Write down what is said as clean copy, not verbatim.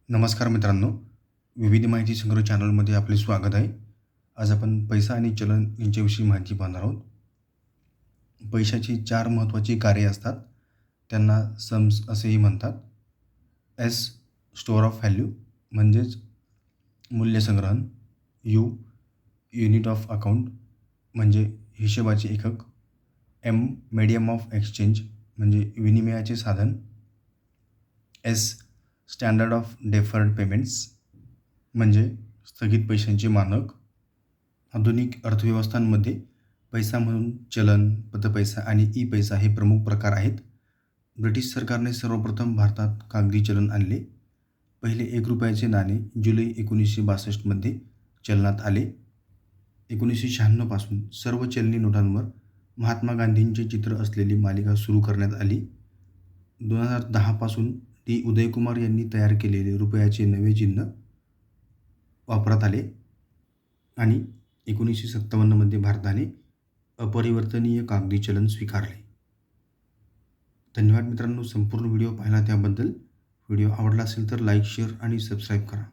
नमस्कार मित्रांनो, विविध माहिती संग्रह चॅनलमध्ये आपले स्वागत आहे. आज आपण पैसा आणि चलन यांच्याविषयी माहिती पाहणार आहोत. पैशाची 4 महत्त्वाची कार्ये असतात. त्यांना सम्स असेही म्हणतात. एस स्टोअर ऑफ व्हॅल्यू म्हणजेच मूल्यसंग्रहण. युनिट ऑफ अकाउंट म्हणजे हिशेबाचे एकक. मीडियम ऑफ एक्सचेंज म्हणजे विनिमयाचे साधन. स्टँडर्ड ऑफ डेफर्ड पेमेंट्स म्हणजे स्थगित पैशांचे मानक. आधुनिक अर्थव्यवस्थांमध्ये पैसा म्हणून चलन, पतपैसा आणि ई पैसा हे प्रमुख प्रकार आहेत. ब्रिटिश सरकारने सर्वप्रथम भारतात कागदी चलन आणले. पहिले 1 रुपयाचे नाणे जुलै 1962 चलनात आले. 1996 पासून सर्व चलनी नोटांवर महात्मा गांधींचे चित्र असलेली मालिका सुरू करण्यात आली. 2010 पासून डी उदयकुमार यांनी तयार केलेले रुपयाचे नवे चिन्ह वापरात आले आणि 1957 भारताने अपरिवर्तनीय कागदी चलन स्वीकारले. धन्यवाद मित्रांनो, संपूर्ण व्हिडिओ पाहिला त्याबद्दल. व्हिडिओ आवडला असेल तर लाईक, शेअर आणि सबस्क्राईब करा.